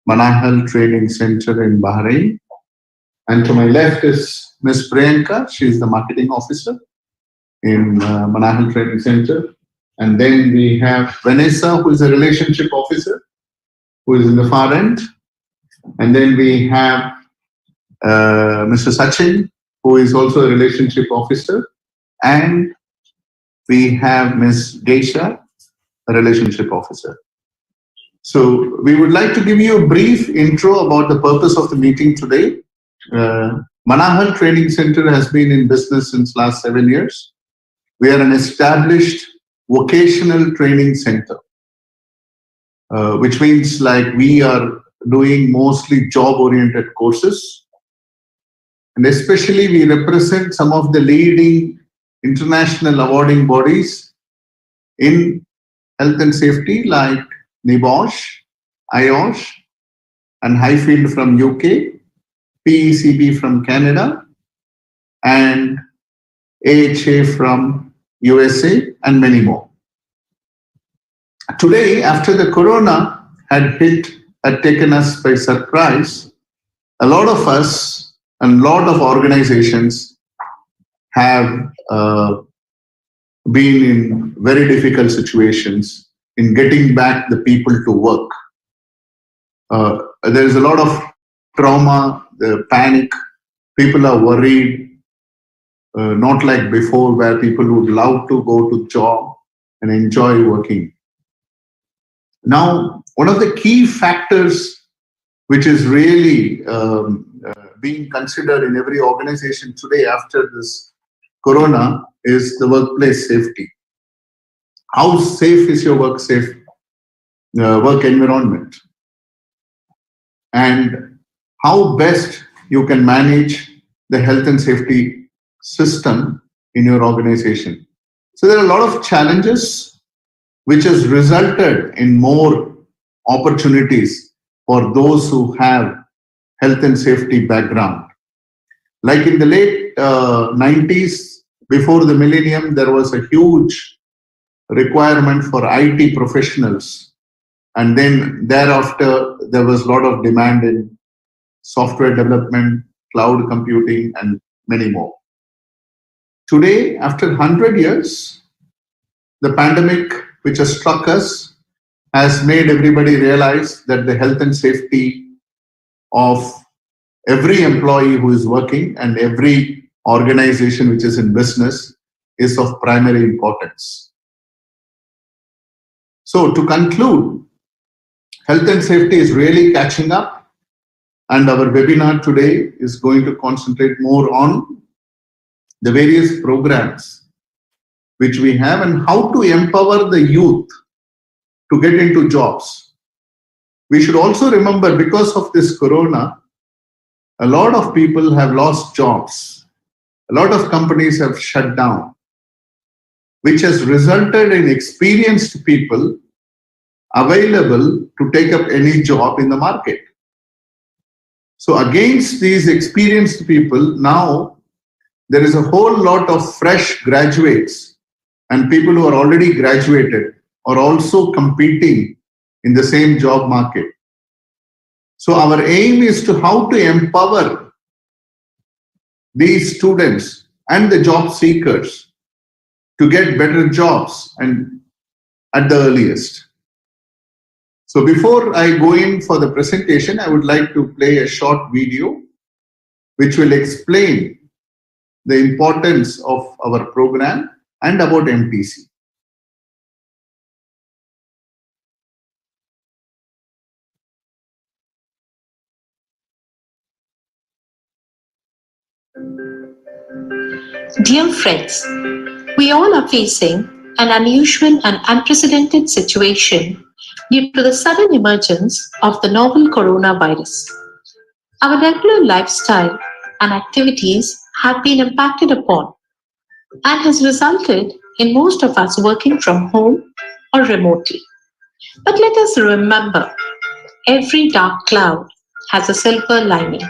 Manahal Training Center in Bahrain. And to my left is Ms. Priyanka. She is the marketing officer in Manahal Training Center. And then we have Vanessa, who is a relationship officer, who is in the far end. And then we have Mr. Sachin, who is also a relationship officer. And we have Ms. Geisha, a relationship officer. So we would like to give you a brief intro about the purpose of the meeting today. Manahal Training Center has been in business since last 7 years. We are an established vocational training center, which means like we are doing mostly job-oriented courses. And especially we represent some of the leading international awarding bodies in health and safety like NIBOSH, IOSH, and Highfield from UK, PECB from Canada, and AHA from USA, and many more. Today, after the corona had taken us by surprise, a lot of us and a lot of organizations have been in very difficult situations in getting back the people to work. There is a lot of trauma, the panic. People are worried, not like before, where people would love to go to job and enjoy working. Now, one of the key factors which is really being considered in every organization today after this corona is the workplace safety. How safe is your work environment? And how best you can manage the health and safety system in your organization. So there are a lot of challenges which has resulted in more opportunities for those who have health and safety background. Like in the late 90s, before the millennium, there was a huge requirement for IT professionals. And then thereafter, there was a lot of demand in software development, cloud computing, and many more. Today, after 100 years, the pandemic which has struck us has made everybody realize that the health and safety of every employee who is working and every organization which is in business is of primary importance. So to conclude, health and safety is really catching up, and our webinar today is going to concentrate more on the various programs which we have and how to empower the youth to get into jobs. We should also remember, because of this corona, a lot of people have lost jobs. A lot of companies have shut down, which has resulted in experienced people available to take up any job in the market. So against these experienced people, now there is a whole lot of fresh graduates and people who are already graduated are also competing in the same job market. So our aim is to how to empower these students and the job seekers to get better jobs and at the earliest. So before I go in for the presentation, I would like to play a short video which will explain the importance of our program and about MTC. Dear friends, we all are facing an unusual and unprecedented situation due to the sudden emergence of the novel coronavirus. Our regular lifestyle and activities have been impacted upon and has resulted in most of us working from home or remotely. But let us remember, every dark cloud has a silver lining.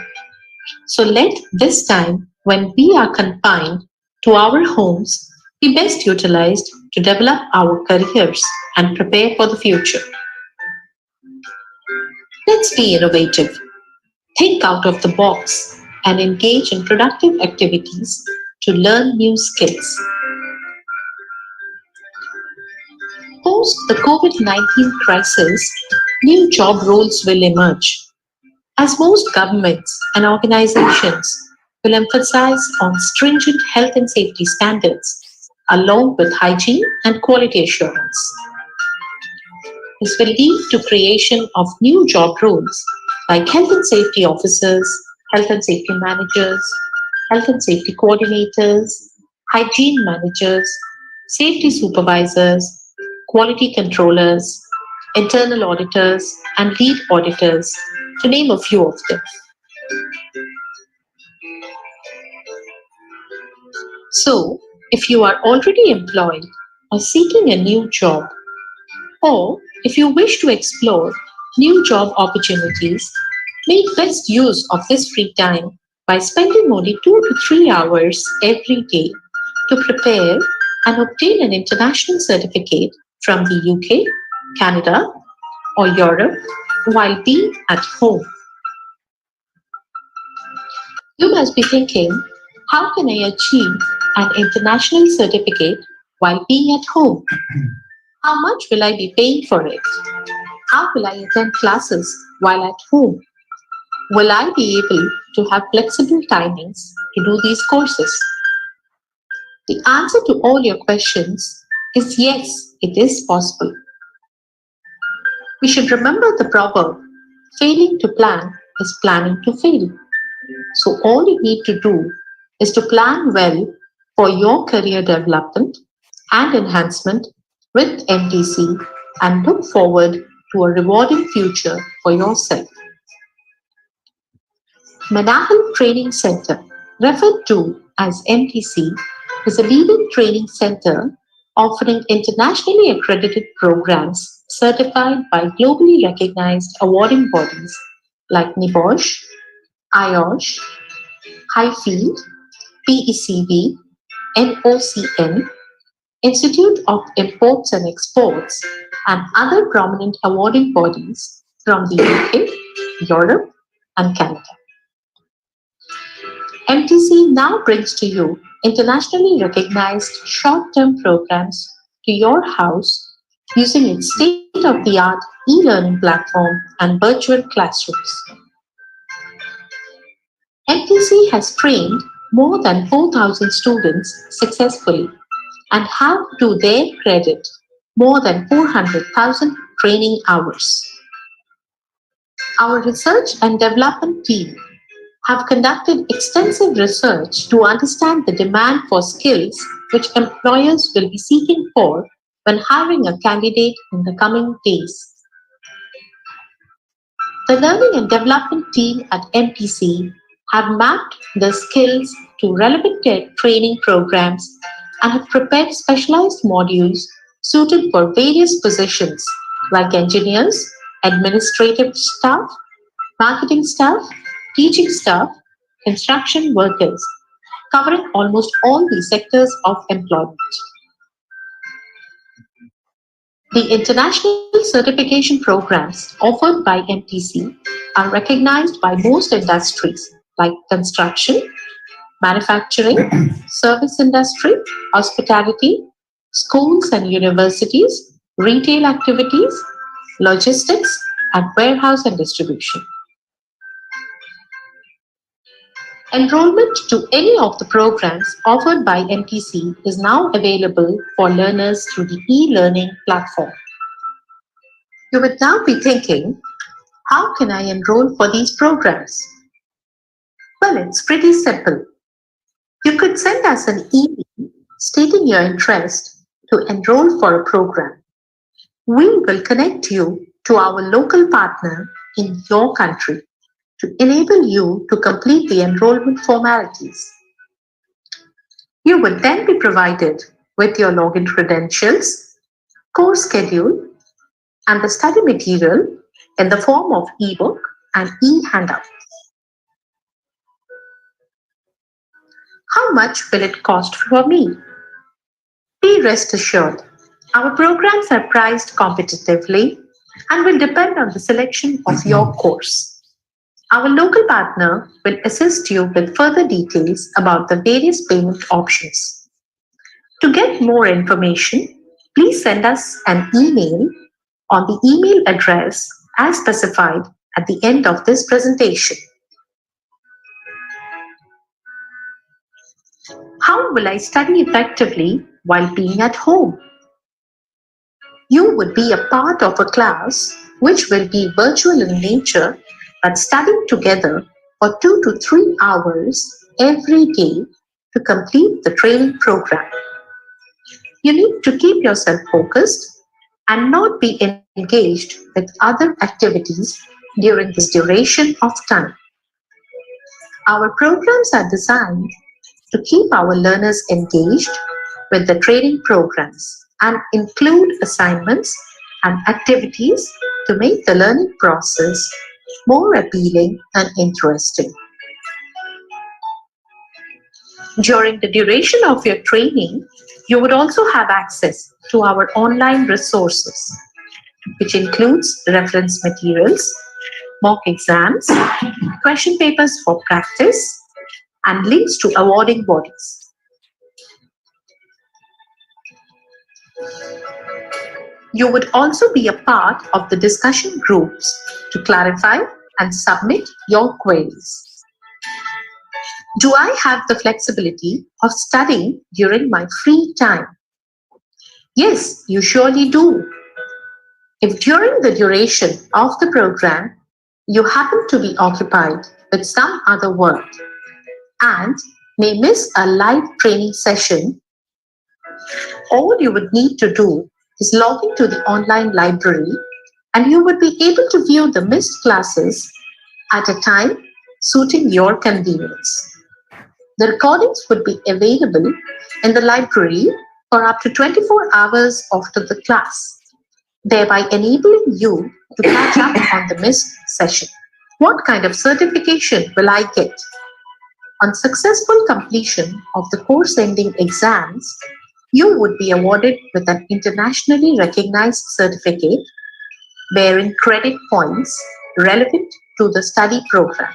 So let this time, when we are confined to our homes, be best utilized to develop our careers and prepare for the future. Let's be innovative, think out of the box, and engage in productive activities to learn new skills. Post the COVID 19 crisis, new job roles will emerge, as most governments and organizations will emphasize on stringent health and safety standards, along with hygiene and quality assurance. This will lead to creation of new job roles like health and safety officers, health and safety managers, health and safety coordinators, hygiene managers, safety supervisors, quality controllers, internal auditors, and lead auditors, to name a few of them. So, if you are already employed or seeking a new job, or if you wish to explore new job opportunities, make best use of this free time by spending only 2 to 3 hours every day to prepare and obtain an international certificate from the UK, Canada, or Europe while being at home. You must be thinking, how can I achieve an international certificate while being at home? How much will I be paying for it? How will I attend classes while at home? Will I be able to have flexible timings to do these courses? The answer to all your questions is yes, it is possible. We should remember the proverb, failing to plan is planning to fail. So all you need to do is to plan well for your career development and enhancement with MTC and look forward to a rewarding future for yourself. Manahal Training Center, referred to as MTC, is a leading training center offering internationally accredited programs certified by globally recognized awarding bodies like NIBOSH, IOSH, Highfield, PECB, NOCN, Institute of Imports and Exports, and other prominent awarding bodies from the UK, Europe, and Canada. MTC now brings to you internationally recognized short term programs to your house using its state of the art e learning platform and virtual classrooms. MTC has trained more than 4,000 students successfully and have to their credit more than 400,000 training hours. Our research and development team have conducted extensive research to understand the demand for skills which employers will be seeking for when hiring a candidate in the coming days. The learning and development team at MTC have mapped the skills to relevant training programs and have prepared specialized modules suited for various positions like engineers, administrative staff, marketing staff, teaching staff, construction workers, covering almost all the sectors of employment. The international certification programs offered by MTC are recognized by most industries like construction, manufacturing, service industry, hospitality, schools and universities, retail activities, logistics, and warehouse and distribution. Enrollment to any of the programs offered by MTC is now available for learners through the e-learning platform. You would now be thinking, how can I enroll for these programs? Well, it's pretty simple. You could send us an email stating your interest to enroll for a program. We will connect you to our local partner in your country to enable you to complete the enrollment formalities. You will then be provided with your login credentials, course schedule, and the study material in the form of ebook and e-handout. How much will it cost for me? Be rest assured, our programs are priced competitively and will depend on the selection of your course. Our local partner will assist you with further details about the various payment options. To get more information, please send us an email on the email address as specified at the end of this presentation. How will I study effectively while being at home? You would be a part of a class which will be virtual in nature but studying together for 2 to 3 hours every day to complete the training program. You need to keep yourself focused and not be engaged with other activities during this duration of time. Our programs are designed to keep our learners engaged with the training programs and include assignments and activities to make the learning process more appealing and interesting. During the duration of your training, you would also have access to our online resources, which includes reference materials, mock exams, question papers for practice, and links to awarding bodies. You would also be a part of the discussion groups to clarify and submit your queries. Do I have the flexibility of studying during my free time? Yes, you surely do. If during the duration of the program you happen to be occupied with some other work and may miss a live training session, all you would need to do is log into the online library and you would be able to view the missed classes at a time suiting your convenience. The recordings would be available in the library for up to 24 hours after the class, thereby enabling you to catch up on the missed session. What kind of certification will I get? On successful completion of the course ending exams, you would be awarded with an internationally recognized certificate bearing credit points relevant to the study program.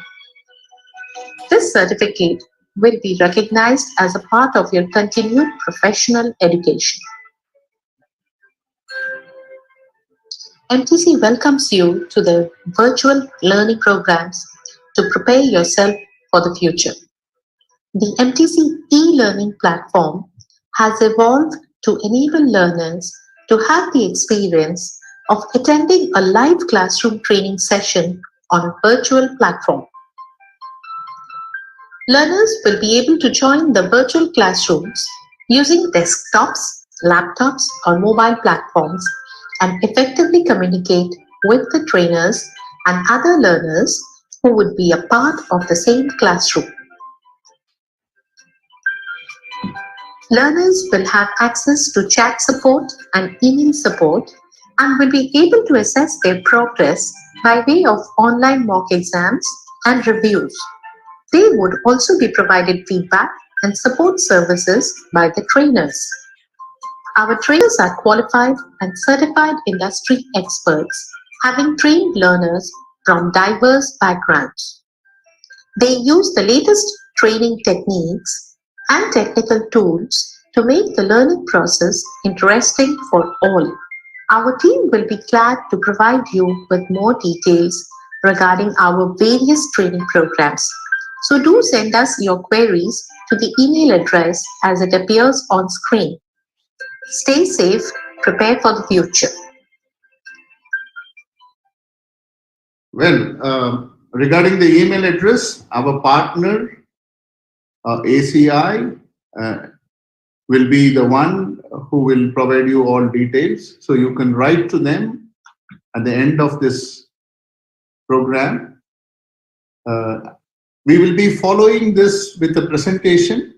This certificate will be recognized as a part of your continued professional education. MTC welcomes you to the virtual learning programs to prepare yourself for the future. The MTC e-learning platform has evolved to enable learners to have the experience of attending a live classroom training session on a virtual platform. Learners will be able to join the virtual classrooms using desktops, laptops, or mobile platforms and effectively communicate with the trainers and other learners who would be a part of the same classroom. Learners will have access to chat support and email support and will be able to assess their progress by way of online mock exams and reviews. They would also be provided feedback and support services by the trainers. Our trainers are qualified and certified industry experts, having trained learners from diverse backgrounds. They use the latest training techniques and technical tools to make the learning process interesting for all. Our team will be glad to provide you with more details regarding our various training programs. So do send us your queries to the email address as it appears on screen. Stay safe, prepare for the future. Well, regarding the email address, our partner ACI will be the one who will provide you all details. So you can write to them at the end of this program. We will be following this with a presentation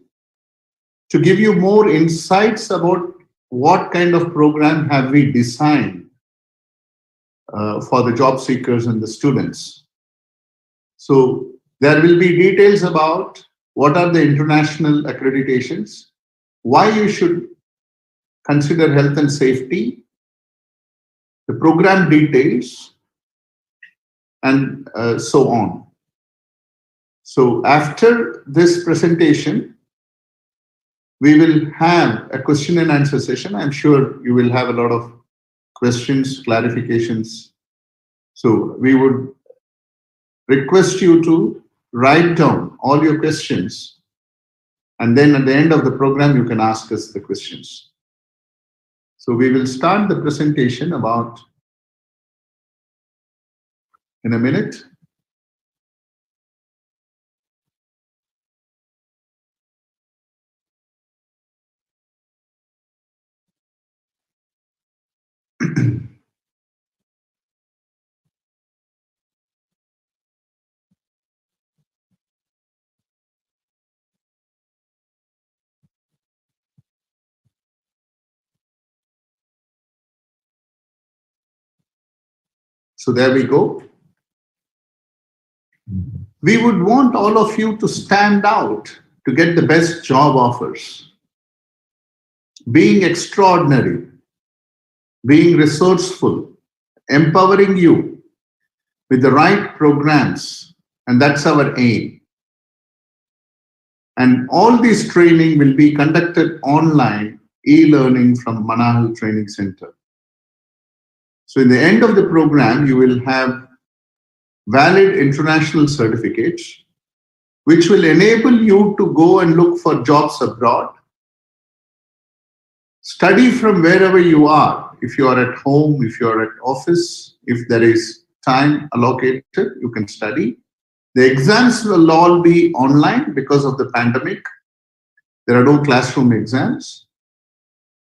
to give you more insights about what kind of program have we designed for the job seekers and the students. So there will be details about what are the international accreditations, why you should consider health and safety, the program details, and so on. So after this presentation, we will have a question and answer session. I'm sure you will have a lot of questions, clarifications. So we would request you to write down all your questions, and then at the end of the program, you can ask us the questions. So we will start the presentation about in a minute. So there we go. We would want all of you to stand out to get the best job offers. Being extraordinary, being resourceful, empowering you with the right programs, and that's our aim. And all this training will be conducted online, e-learning from Manahal Training Center. So in the end of the program, you will have valid international certificates, which will enable you to go and look for jobs abroad, study from wherever you are. If you are at home, if you are at office, if there is time allocated, you can study. The exams will all be online because of the pandemic. There are no classroom exams.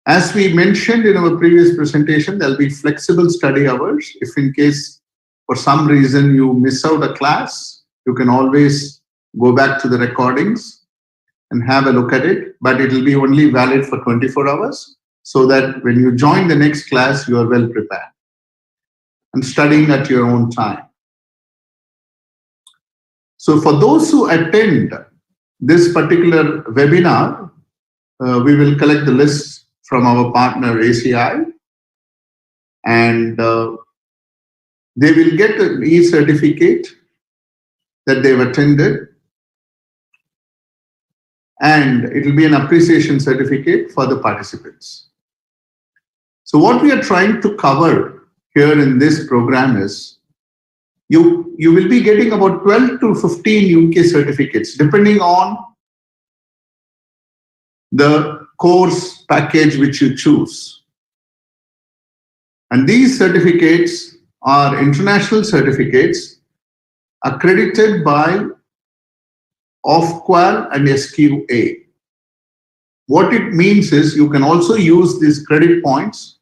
As we mentioned in our previous presentation, there'll be flexible study hours. If in case for some reason you miss out a class, you can always go back to the recordings and have a look at it, but it will be only valid for 24 hours so that when you join the next class, you are well prepared and studying at your own time. So for those who attend this particular webinar, we will collect the list from our partner ACI, and they will get an e-certificate that they've attended, and it will be an appreciation certificate for the participants. So what we are trying to cover here in this program is you will be getting about 12 to 15 UK certificates depending on the course package which you choose. And these certificates are international certificates accredited by OFQUAL and SQA. What it means is you can also use these credit points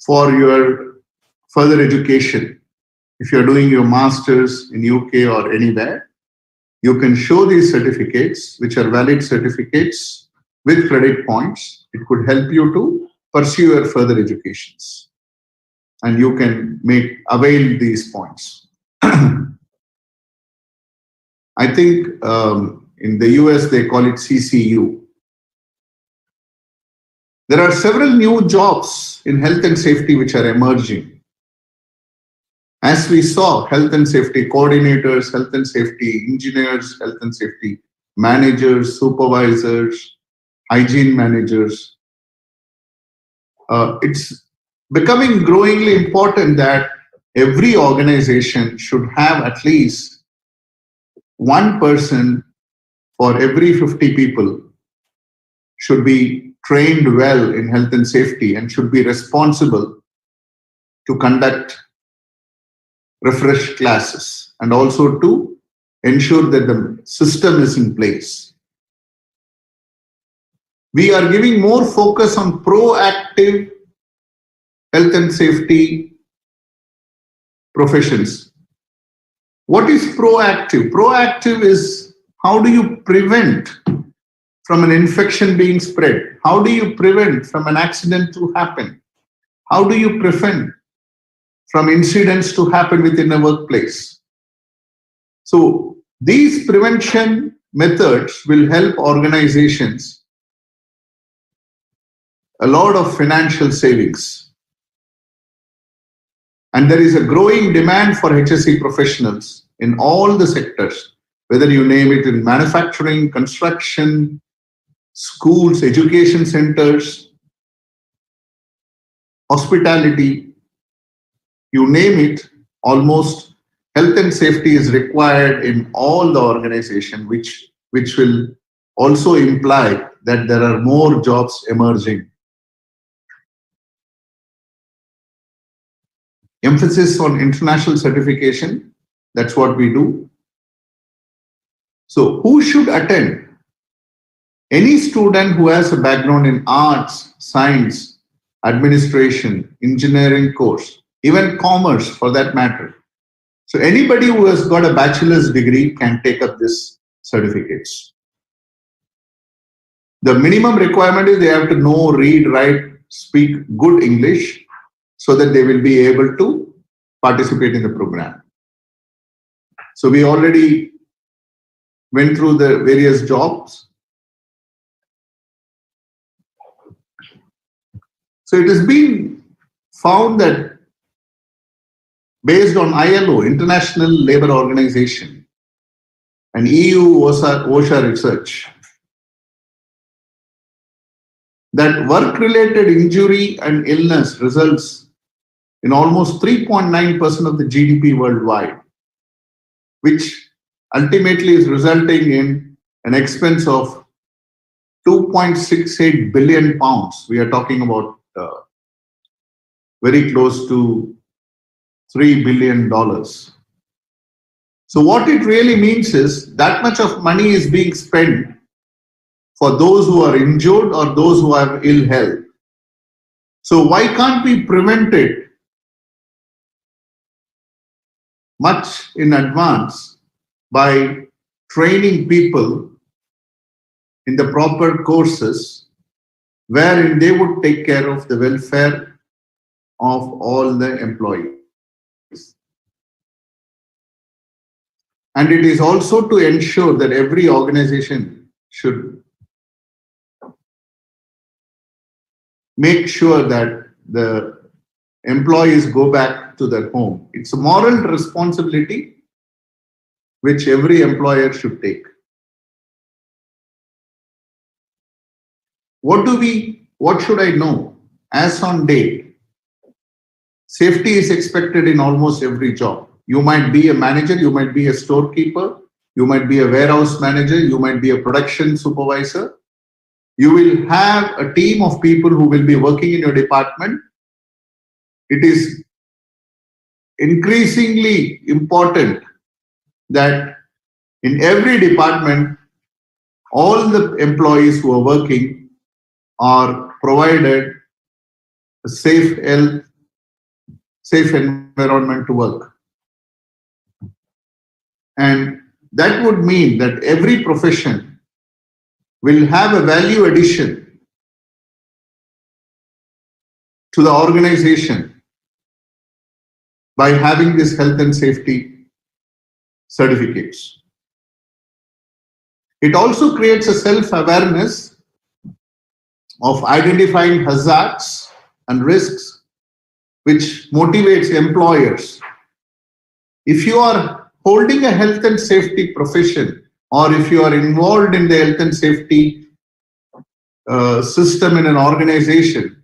for your further education. If you're doing your masters in UK or anywhere, you can show these certificates, which are valid certificates with credit points. It could help you to pursue your further educations, and you can avail these points. I think in the US they call it CCU. There are several new jobs in health and safety which are emerging. As we saw, health and safety coordinators, health and safety engineers, health and safety managers, supervisors, hygiene managers. It's becoming growingly important that every organization should have at least one person for every 50 people should be trained well in health and safety and should be responsible to conduct refresh classes and also to ensure that the system is in place. We are giving more focus on proactive health and safety professions. What is proactive? Proactive is how do you prevent from an infection being spread? How do you prevent from an accident to happen? How do you prevent from incidents to happen within a workplace? So these prevention methods will help organizations a lot of financial savings. And there is a growing demand for HSE professionals in all the sectors, whether you name it in manufacturing, construction, schools, education centers, hospitality, you name it, almost health and safety is required in all the organization, which will also imply that there are more jobs emerging. Emphasis on international certification, that's what we do. So who should attend? Any student who has a background in arts, science, administration, engineering course, even commerce for that matter. So anybody who has got a bachelor's degree can take up this certificates. The minimum requirement is they have to know, read, write, speak good English so that they will be able to participate in the program. So we already went through the various jobs. So it has been found that based on ILO, International Labour Organization, and EU OSHA research, that work-related injury and illness results in almost 3.9% of the GDP worldwide, which ultimately is resulting in an expense of 2.68 billion pounds. We are talking about very close to $3 billion. So what it really means is that much of money is being spent for those who are injured or those who have ill health. So why can't we prevent it much in advance by training people in the proper courses wherein they would take care of the welfare of all the employees. And it is also to ensure that every organization should make sure that the employees go back to their home. It's a moral responsibility which every employer should take. What should I know? As on date, safety is expected in almost every job. You might be a manager, you might be a storekeeper, you might be a warehouse manager, you might be a production supervisor. You will have a team of people who will be working in your department. It is increasingly important that in every department, all the employees who are working are provided a safe environment to work. And that would mean that every profession will have a value addition to the organization by having this health and safety certificates. It also creates a self-awareness of identifying hazards and risks, which motivates employers. If you are holding a health and safety profession, or if you are involved in the health and safety system in an organization,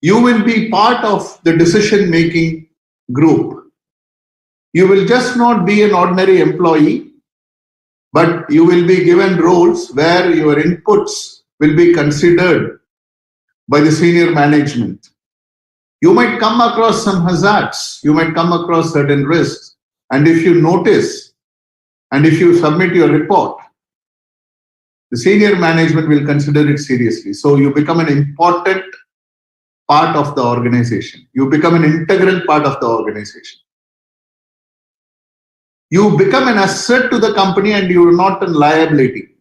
you will be part of the decision-making group. You will just not be an ordinary employee, but you will be given roles where your inputs will be considered by the senior management. You might come across some hazards, you might come across certain risks, and if you notice and if you submit your report, the senior management will consider it seriously. So you become an important part of the organization. You become an integral part of the organization. You become an asset to the company and you are not a liability.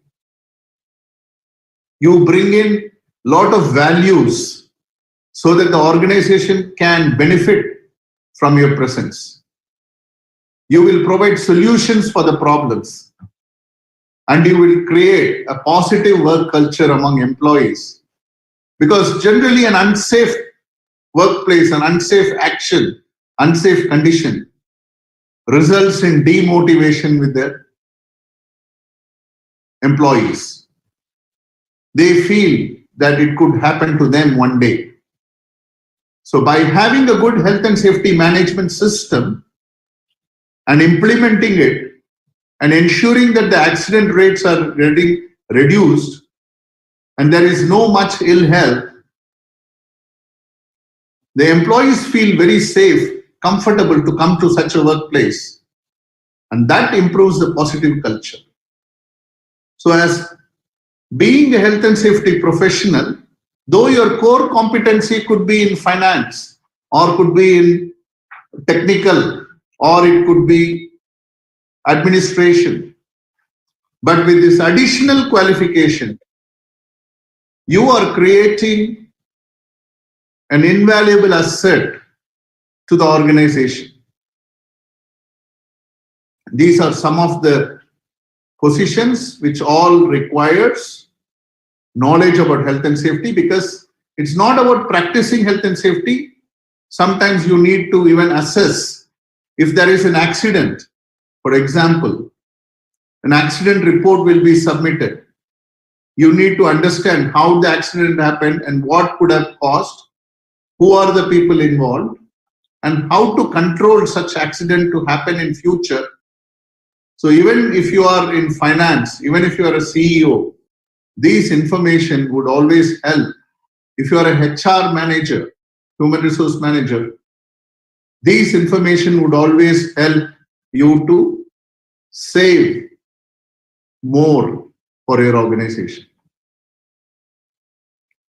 You bring in a lot of values so that the organization can benefit from your presence. You will provide solutions for the problems, and you will create a positive work culture among employees. Because generally an unsafe workplace, an unsafe action unsafe condition results in demotivation with their employees. They feel that it could happen to them one day. So by having a good health and safety management system and implementing it and ensuring that the accident rates are reduced and there is no much ill health, the employees feel very safe, comfortable to come to such a workplace, and that improves the positive culture. So as being a health and safety professional, though your core competency could be in finance or could be in technical or it could be administration, but with this additional qualification, you are creating an invaluable asset to the organization. These are some of the positions which all requires knowledge about health and safety, because it's not about practicing health and safety. Sometimes you need to even assess if there is an accident. For example, an accident report will be submitted. You need to understand how the accident happened and what could have caused, who are the people involved, and how to control such accident to happen in future. So even if you are in finance, even if you are a CEO, these information would always help. If you are a HR manager, human resource manager, these information would always help you to save more for your organization.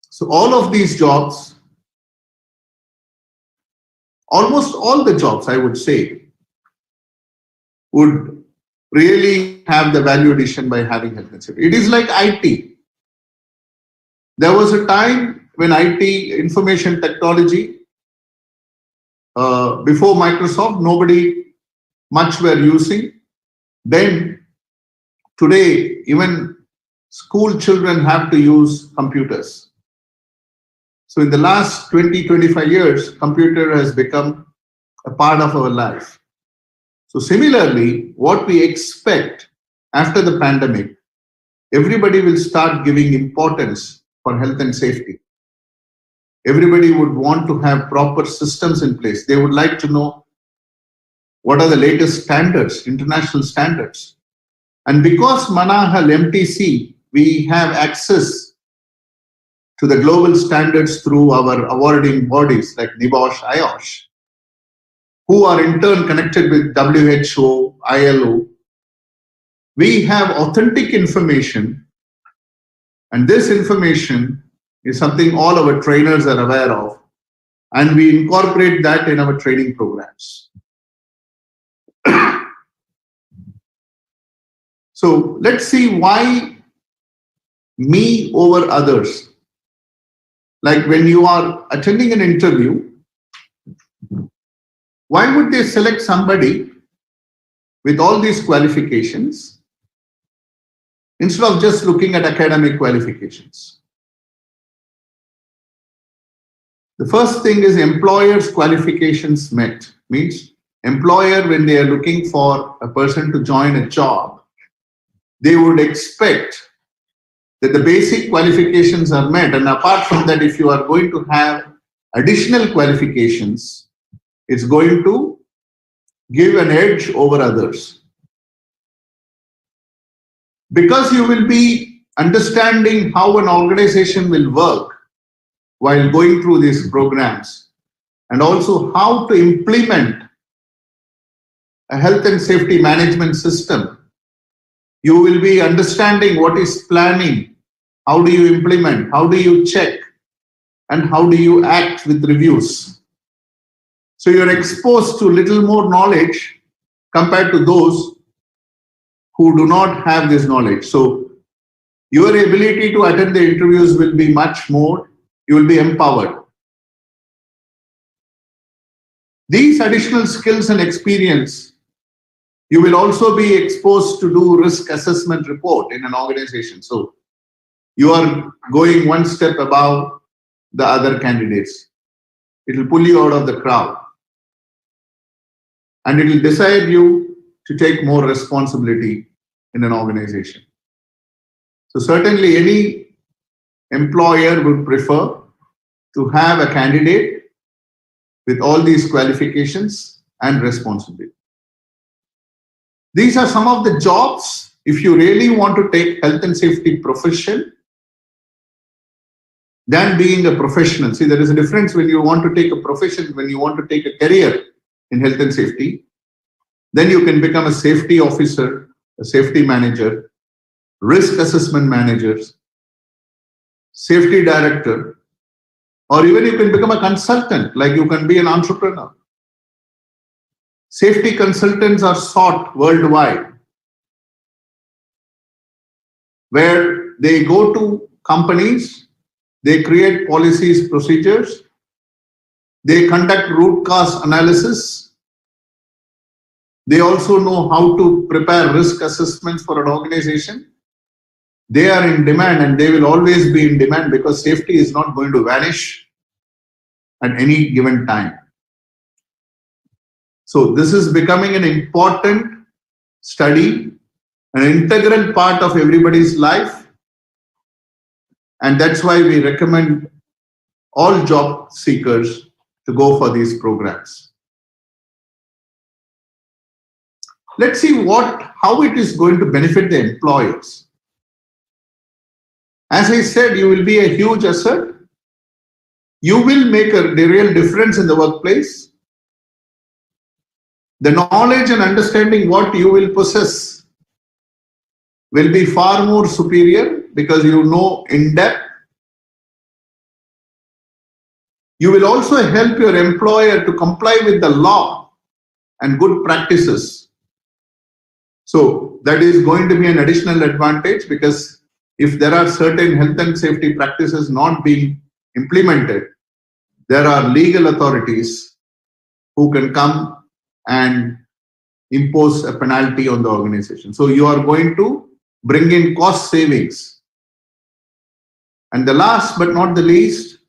So all of these jobs, almost all the jobs, I would say, would really have the value addition by having health and safety. It is like IT. There was a time when IT, information technology, before Microsoft, nobody much were using. Then today, even school children have to use computers. So in the last 20, 25 years, computer has become a part of our life. So similarly, what we expect after the pandemic, everybody will start giving importance for health and safety. Everybody would want to have proper systems in place. They would like to know what are the latest standards, international standards. And because Manahal MTC, we have access to the global standards through our awarding bodies like NIBOSH, IOSH, who are in turn connected with WHO, ILO. We have authentic information, and this information is something all our trainers are aware of, and we incorporate that in our training programs. So let's see why me over others. Like when you are attending an interview, why would they select somebody with all these qualifications instead of just looking at academic qualifications? The first thing is employer's qualifications met. Means employer, when they are looking for a person to join a job, they would expect that the basic qualifications are met. And apart from that, if you are going to have additional qualifications, it's going to give an edge over others. Because you will be understanding how an organization will work while going through these programs, and also how to implement a health and safety management system. You will be understanding what is planning, how do you implement, how do you check, and how do you act with reviews. So you're exposed to little more knowledge compared to those who do not have this knowledge. So your ability to attend the interviews will be much more, you will be empowered. These additional skills and experience, you will also be exposed to do risk assessment report in an organization. So you are going one step above the other candidates. It will pull you out of the crowd. and it will desire you to take more responsibility in an organization. So certainly any employer would prefer to have a candidate with all these qualifications and responsibility. These are some of the jobs. If you really want to take health and safety profession, than being a professional. See, there is a difference when you want to take a profession, when you want to take a career in health and safety, then you can become a safety officer, a safety manager, risk assessment managers, safety director, or even you can become a consultant, like you can be an entrepreneur. Safety consultants are sought worldwide, where they go to companies, they create policies, procedures, they conduct root cause analysis. They also know how to prepare risk assessments for an organization. They are in demand and they will always be in demand because safety is not going to vanish at any given time. So this is becoming an important study, an integral part of everybody's life. And that's why we recommend all job seekers to go for these programs. Let's see how it is going to benefit the employers. As I said, you will be a huge asset. You will make a real difference in the workplace. The knowledge and understanding what you will possess will be far more superior because you know in depth. You will also help your employer to comply with the law and good practices. So that is going to be an additional advantage because if there are certain health and safety practices not being implemented, there are legal authorities who can come and impose a penalty on the organization. So you are going to bring in cost savings. And the last but not the least,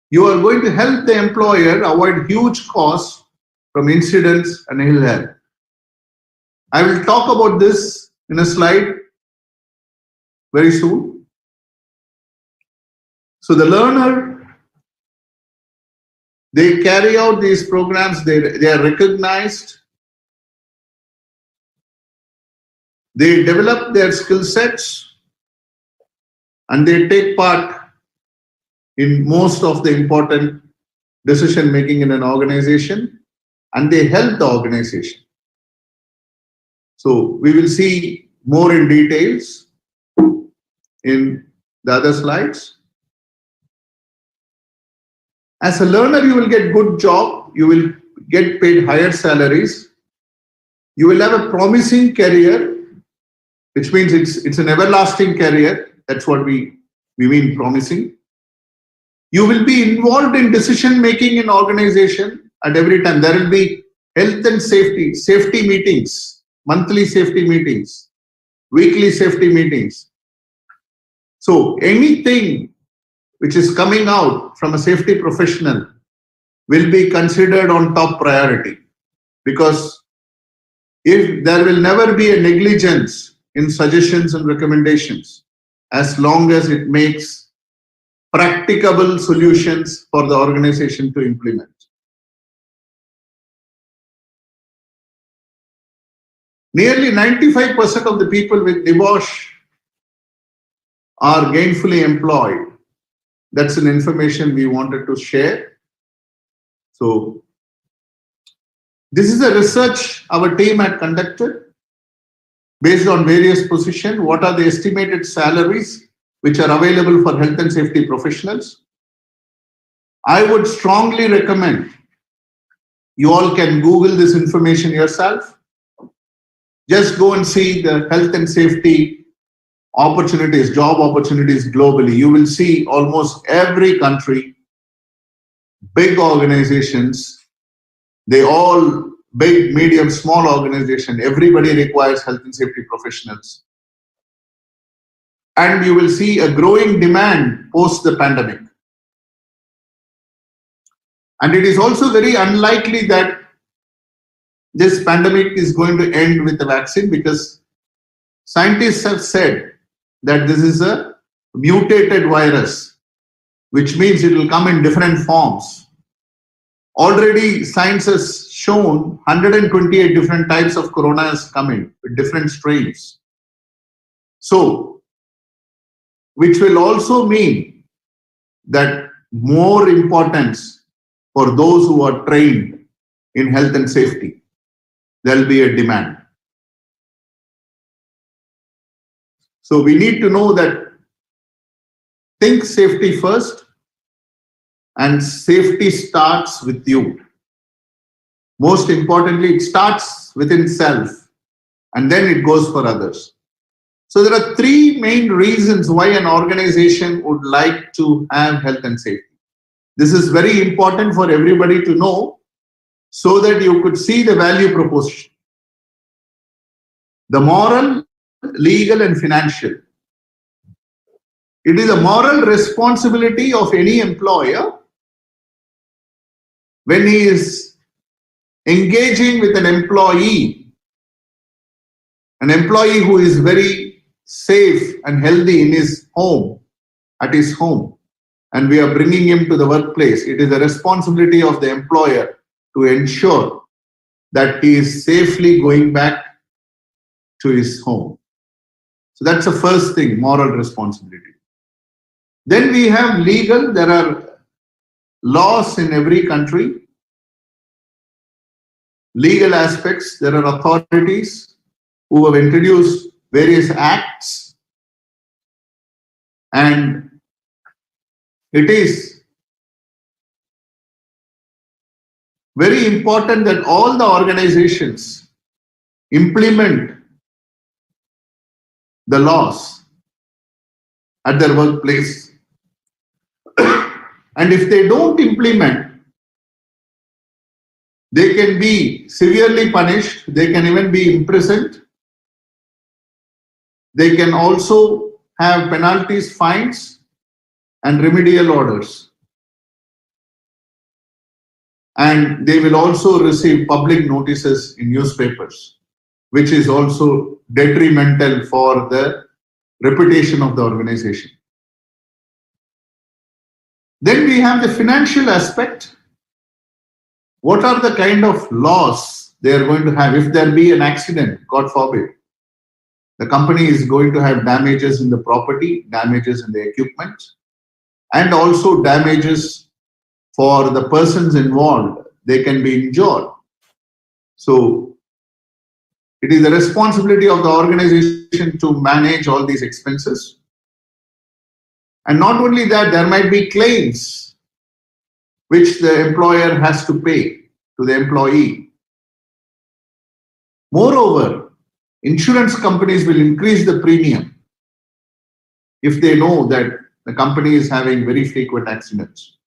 you are going to help the employer avoid huge costs from incidents and ill health. I will talk about this in a slide very soon. So the learner, they carry out these programs, they are recognized, they develop their skill sets, and they take part in most of the important decision making in an organization, and they help the organization. So we will see more in details in the other slides. As a learner, you will get good job, you will get paid higher salaries, you will have a promising career, which means it's an everlasting career. That's what we mean promising. You will be involved in decision making in organization at every time. There will be health and safety meetings, monthly safety meetings, weekly safety meetings. So anything which is coming out from a safety professional will be considered on top priority, because if there will never be a negligence in suggestions and recommendations as long as it makes practicable solutions for the organization to implement. Nearly 95% of the people with NIBOSH are gainfully employed. That's an information we wanted to share. So this is a research our team had conducted based on various positions. What are the estimated salaries which are available for health and safety professionals? I would strongly recommend you all can Google this information yourself. Just go and see the health and safety opportunities, job opportunities globally. You will see almost every country, big organizations, they all big, medium, small organization, everybody requires health and safety professionals. And you will see a growing demand post the pandemic. And it is also very unlikely that this pandemic is going to end with a vaccine, because scientists have said that this is a mutated virus, which means it will come in different forms. Already science has shown 128 different types of coronas coming with different strains. So, which will also mean that more importance for those who are trained in health and safety. There will be a demand. So we need to know that think safety first, and safety starts with you. Most importantly, it starts within self and then it goes for others. So there are three main reasons why an organization would like to have health and safety. This is very important for everybody to know so that you could see the value proposition. The moral, legal, and financial. It is a moral responsibility of any employer when he is engaging with an employee who is very safe and healthy in his home, at his home, and we are bringing him to the workplace. It is the responsibility of the employer to ensure that he is safely going back to his home. So that's the first thing, moral responsibility. Then we have legal. There are laws in every country. Legal aspects, there are authorities who have introduced various acts, and it is very important that all the organizations implement the laws at their workplace. And if they don't implement, they can be severely punished, they can even be imprisoned, they can also have penalties, fines, and remedial orders. And they will also receive public notices in newspapers, which is also detrimental for the reputation of the organization. Then we have the financial aspect. What are the kind of laws they are going to have if there be an accident, God forbid? The company is going to have damages in the property, damages in the equipment, and also damages for the persons involved. They can be injured. So it is the responsibility of the organization to manage all these expenses. And not only that, there might be claims which the employer has to pay to the employee. Moreover, insurance companies will increase the premium if they know that the company is having very frequent accidents.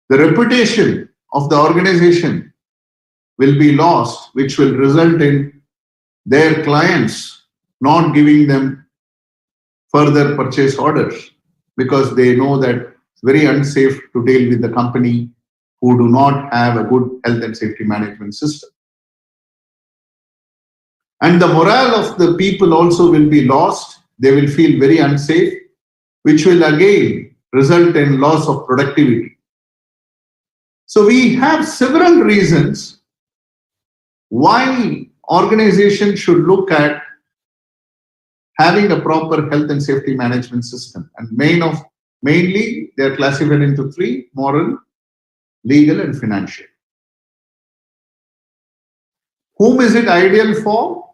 The reputation of the organization will be lost, which will result in their clients not giving them further purchase orders, because they know that it's very unsafe to deal with the company who do not have a good health and safety management system. And the morale of the people also will be lost. They will feel very unsafe, which will again result in loss of productivity. So we have several reasons why organizations should look at having a proper health and safety management system. And mainly they are classified into three: moral, legal, and financial. Whom is it ideal for?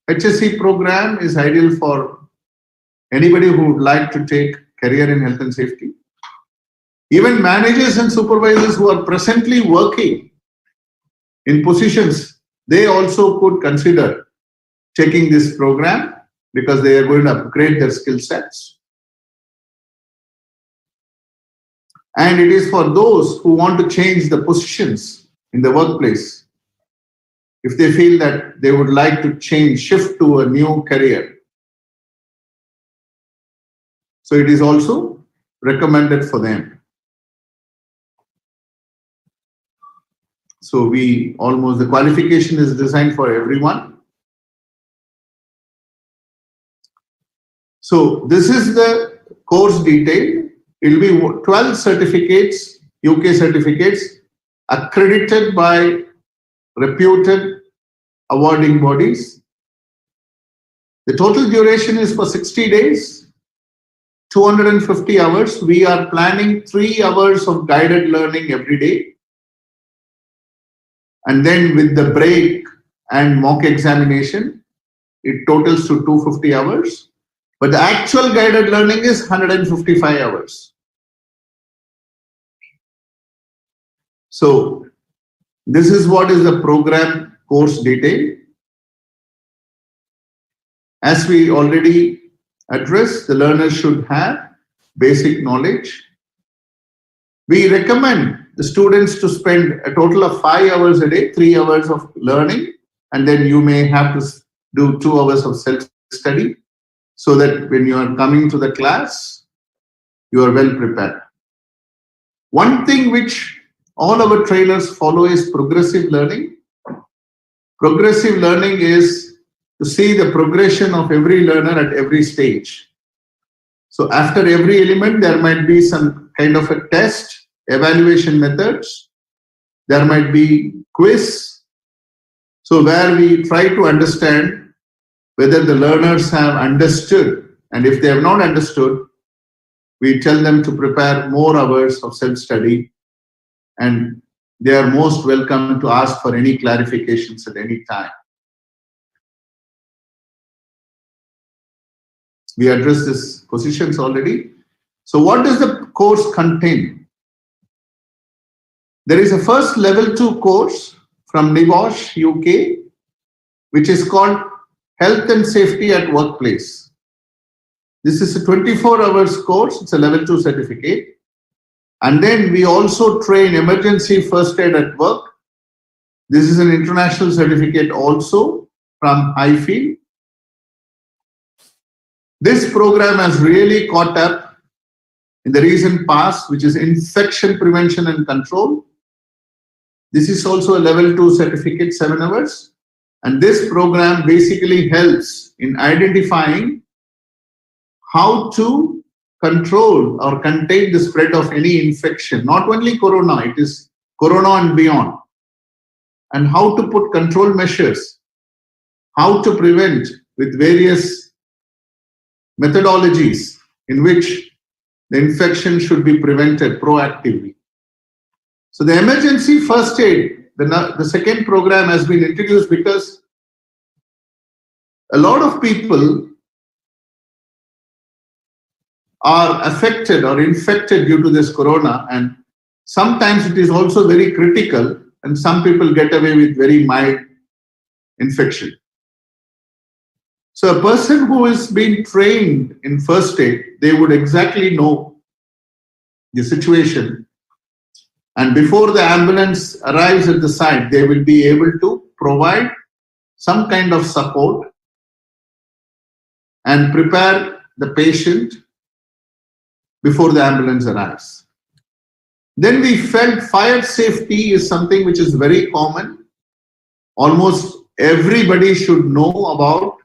HSC program is ideal for anybody who would like to take career in health and safety. Even managers and supervisors who are presently working in positions, they also could consider taking this program because they are going to upgrade their skill sets. And it is for those who want to change the positions in the workplace. If they feel that they would like to shift to a new career. So it is also recommended for them. So the qualification is designed for everyone. So this is the course detail. It will be 12 certificates, UK certificates, accredited by reputed awarding bodies. The total duration is for 60 days, 250 hours. We are planning 3 hours of guided learning every day. And then with the break and mock examination, it totals to 250 hours. But the actual guided learning is 155 hours. So this is what is the program course detail. As we already addressed, the learners should have basic knowledge. We recommend the students to spend a total of 5 hours a day, 3 hours of learning, and then you may have to do 2 hours of self-study so that when you are coming to the class, you are well prepared. One thing which all our trainers follow is progressive learning. Progressive learning is to see the progression of every learner at every stage. So after every element, there might be some kind of a test, evaluation methods. There might be quiz. So where we try to understand whether the learners have understood, and if they have not understood, we tell them to prepare more hours of self-study, and they are most welcome to ask for any clarifications at any time. We addressed these positions already. So what does the course contain? There is a first level 2 course from NIBOSH, UK, which is called Health and Safety at Workplace. This is a 24 hours course. It's a level 2 certificate. And then we also train emergency first aid at work. This is an international certificate also from Highfield. This program has really caught up in the recent past, which is infection prevention and control. This is also a level 2 certificate, 7 hours. And this program basically helps in identifying how to control or contain the spread of any infection, not only corona, it is corona and beyond, and how to put control measures, how to prevent with various methodologies in which the infection should be prevented proactively. So the emergency first aid, the second program has been introduced because a lot of people are affected or infected due to this corona, and sometimes it is also very critical, and some people get away with very mild infection. So a person who is being trained in first aid, they would exactly know the situation, and before the ambulance arrives at the site, they will be able to provide some kind of support and prepare the patient before the ambulance arrives. Then we felt fire safety is something which is very common. Almost everybody should know about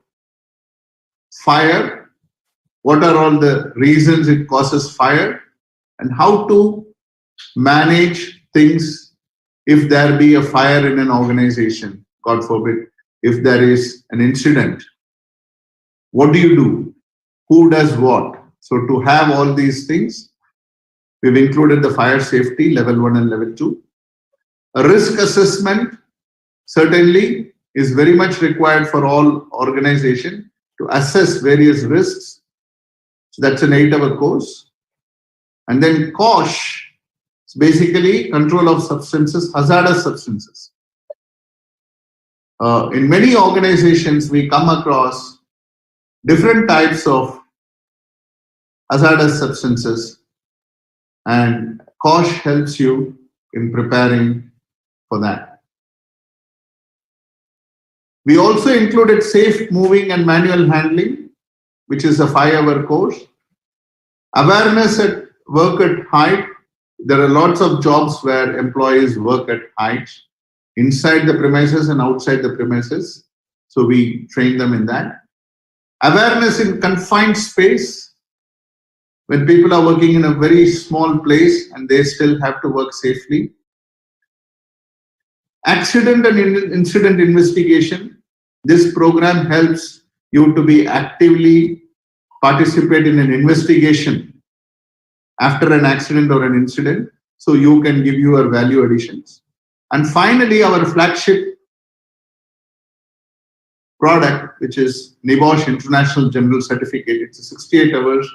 fire, what are all the reasons it causes fire, and how to manage things if there be a fire in an organization, God forbid, if there is an incident. What do you do? Who does what? So to have all these things, we've included the fire safety, level 1 and level 2. A risk assessment certainly is very much required for all organizations to assess various risks. So that's an 8-hour course. And then COSH is basically control of substances, hazardous substances. In many organizations, we come across different types of hazardous substances, and COSH helps you in preparing for that. We also included safe moving and manual handling, which is a 5-hour course. Awareness at work at height. There are lots of jobs where employees work at height. inside the premises and outside the premises. So we train them in that. Awareness in confined space, when people are working in a very small place and they still have to work safely. Accident and incident investigation. This program helps you to be actively participate in an investigation after an accident or an incident, so you can give your value additions. And finally, our flagship product, which is NIBOSH International General Certificate. It's a 68 hours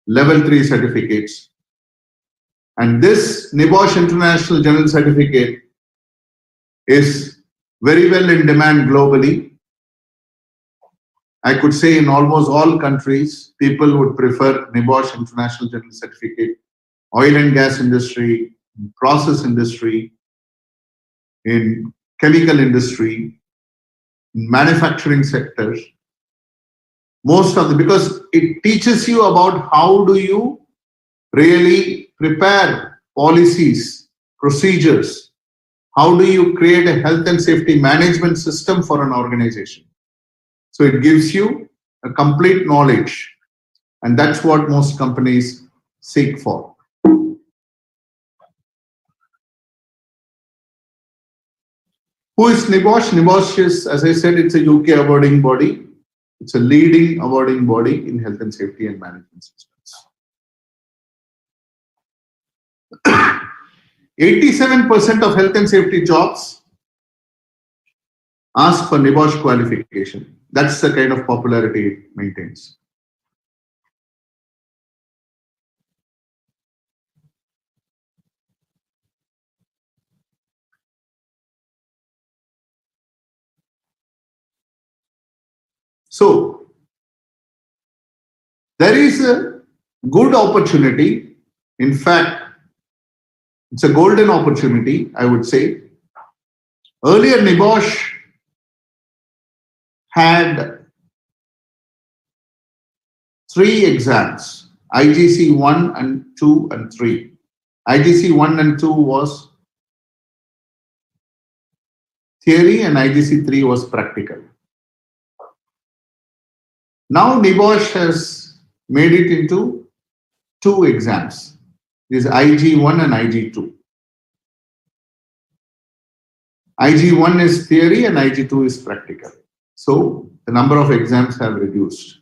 level 3 certificates. And this NIBOSH International General Certificate is very well in demand globally. I could say in almost all countries, people would prefer NIBOSH International General Certificate. Oil and gas industry, process industry, in chemical industry, in manufacturing sectors. Most of the, because it teaches you about how do you really prepare policies, procedures, how do you create a health and safety management system for an organization. So it gives you a complete knowledge, and that's what most companies seek for. Who is NIBOSH? NIBOSH is, as I said, it's a UK awarding body. It's a leading awarding body in health and safety and management systems. 87% of health and safety jobs ask for NIBOSH qualification. That's the kind of popularity it maintains. So, there is a good opportunity. In fact, it's a golden opportunity, I would say. Earlier, NIBOSH had 3 exams, IGC 1 and 2 and 3. IGC 1 and 2 was theory and IGC 3 was practical. Now NIBOSH has made it into 2 exams. This is IG1 and IG2. IG1 is theory and IG2 is practical. So the number of exams have reduced.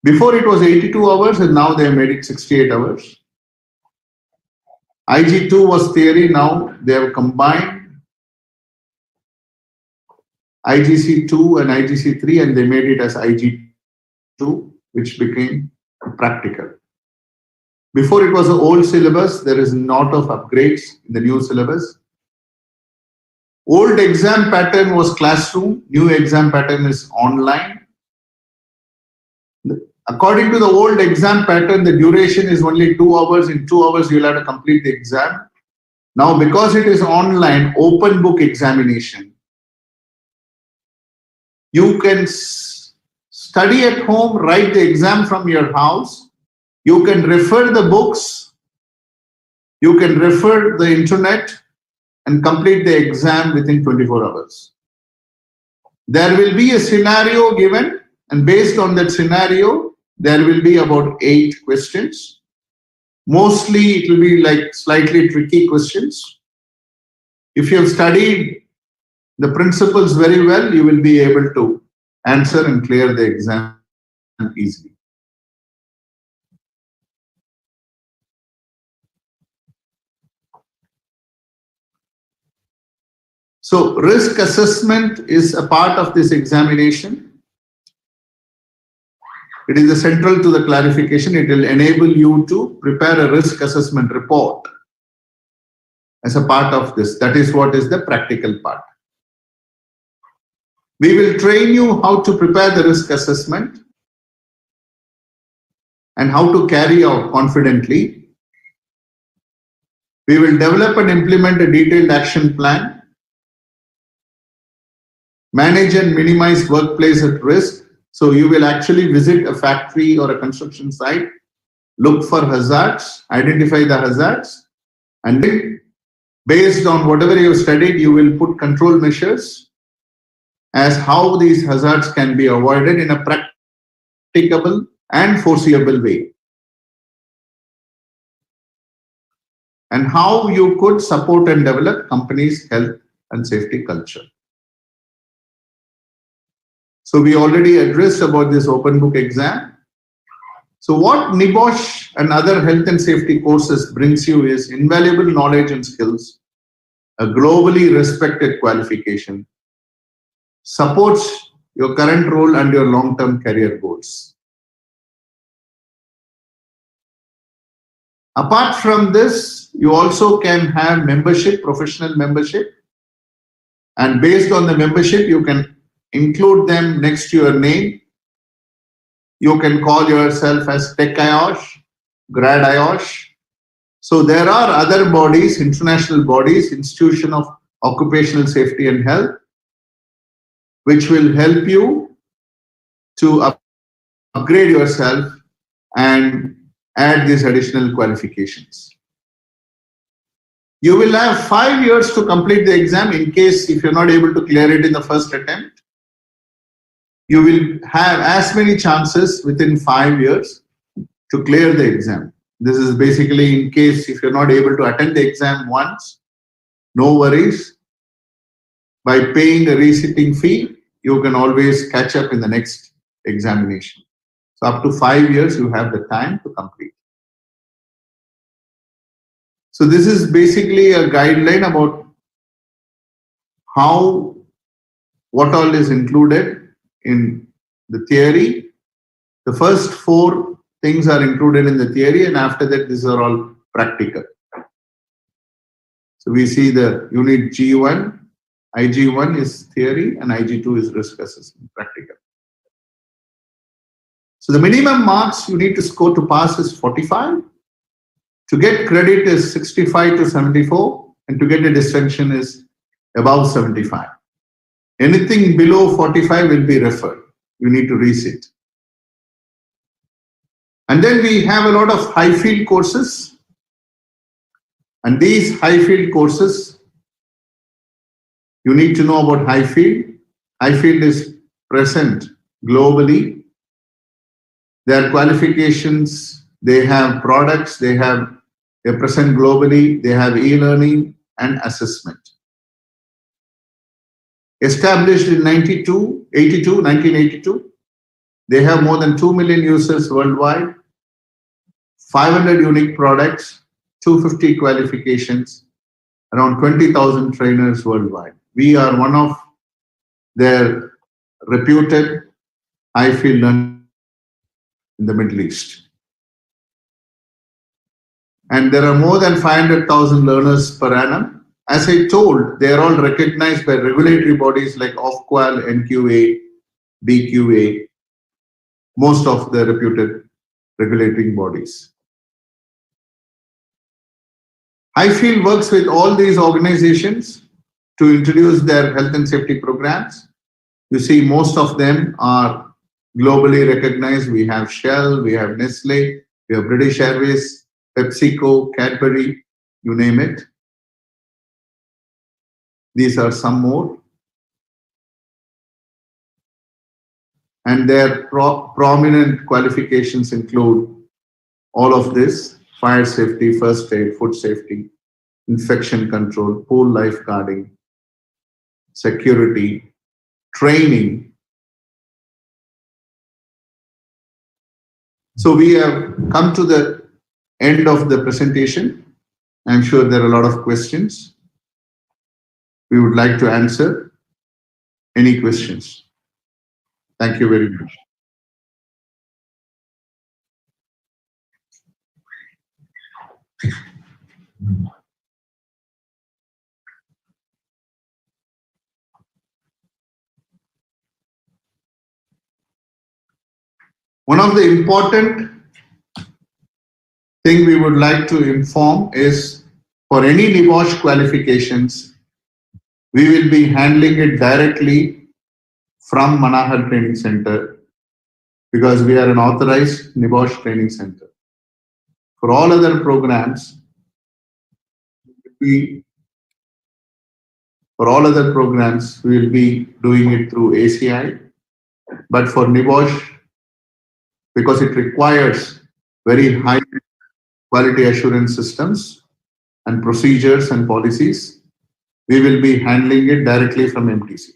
Before it was 82 hours and now they have made it 68 hours. IG2 was theory, now they have combined IGC2 and IGC3 and they made it as IG2, which became practical. Before it was an old syllabus, there is a lot of upgrades in the new syllabus. Old exam pattern was classroom, new exam pattern is online. According to the old exam pattern, the duration is only 2 hours. In 2 hours, you'll have to complete the exam. Now, because it is online, open book examination, you can study at home, write the exam from your house. You can refer the books. You can refer the internet and complete the exam within 24 hours. There will be a scenario given, and based on that scenario, there will be about 8 questions. Mostly it will be like slightly tricky questions. If you have studied the principles very well, you will be able to answer and clear the exam easily. So risk assessment is a part of this examination. It is central to the clarification. It will enable you to prepare a risk assessment report as a part of this. That is what is the practical part. We will train you how to prepare the risk assessment and how to carry out confidently. We will develop and implement a detailed action plan, manage and minimize workplace at risk. So you will actually visit a factory or a construction site, look for hazards, identify the hazards, and then Based on whatever you have studied, you will put control measures as how these hazards can be avoided in a practicable and foreseeable way, and how you could support and develop companies' health and safety culture. So we already addressed about this open book exam. So what NIBOSH and other health and safety courses brings you is invaluable knowledge and skills, a globally respected qualification, supports your current role and your long-term career goals. Apart from this, you also can have membership, professional membership, and based on the membership, you can include them next to your name. You can call yourself as Tech IOSH, Grad IOSH. So there are other bodies, international bodies, Institution of Occupational Safety and Health, which will help you to upgrade yourself and add these additional qualifications. You will have 5 years to complete the exam in case if you're not able to clear it in the first attempt. You will have as many chances within 5 years to clear the exam. This is basically in case if you're not able to attend the exam once, no worries. By paying a resitting fee, you can always catch up in the next examination. So up to 5 years, you have the time to complete. So this is basically a guideline about how, what all is included in the theory. The first 4 things are included in the theory, and after that, these are all practical. So we see the unit G1, IG1 is theory, and IG2 is risk assessment, practical. So the minimum marks you need to score to pass is 45. To get credit is 65 to 74, and to get a distinction is above 75. Anything below 45 will be referred. You need to resit. And then we have a lot of high field courses. And these high field courses, you need to know about high field. High field is present globally. Their qualifications, they have products, they're present globally, they have e-learning and assessment. Established in 1982, they have more than 2 million users worldwide, 500 unique products, 250 qualifications, around 20,000 trainers worldwide. We are one of their reputed high field learning in the Middle East. And there are more than 500,000 learners per annum. As I told, they are all recognized by regulatory bodies like OFQAL, NQA, BQA, most of the reputed regulating bodies. Highfield works with all these organizations to introduce their health and safety programs. You see, most of them are globally recognized. We have Shell, we have Nestle, we have British Airways, PepsiCo, Cadbury, you name it. These are some more. And their prominent qualifications include all of this: fire safety, first aid, food safety, infection control, pool lifeguarding, security, training. So we have come to the end of the presentation. I'm sure there are a lot of questions. We would like to answer any questions. Thank you very much. One of the important thing we would like to inform is for any NIBOSH qualifications, we will be handling it directly from Manohar Training Center because we are an authorized NIBOSH training center. For all other programs, we For all other programs, we will be doing it through ACI. But for NIBOSH, because it requires very high quality assurance systems and procedures and policies, we will be handling it directly from MTC.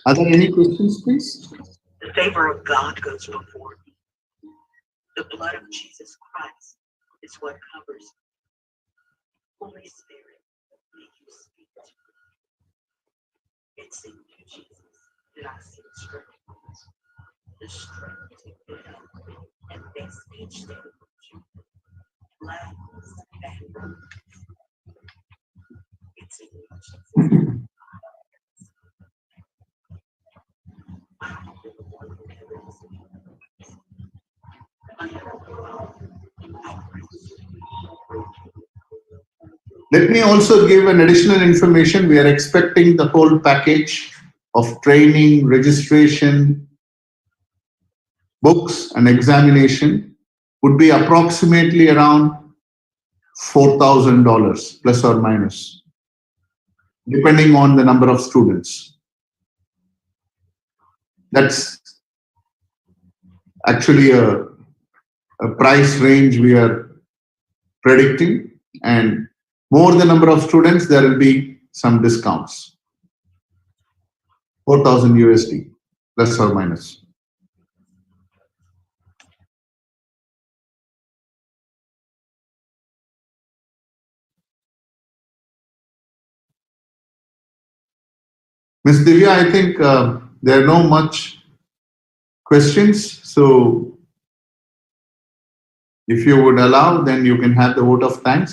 Are there any questions, please? The favor of God goes before me. The blood of Jesus Christ is what covers me. Holy Spirit, may you speak to me. It's in you, Jesus, that I see the strength. The strength to get up and face each day with you. Laughs and burdens. It's in you, Jesus. Let me also give an additional information. We are expecting the whole package of training, registration, books, and examination would be approximately around $4,000 plus or minus, depending on the number of students. That's actually a price range we are predicting, and more the number of students, there will be some discounts. 4,000 USD plus or minus. Ms. Divya, I think there are no much questions. So if you would allow, then you can have the vote of thanks.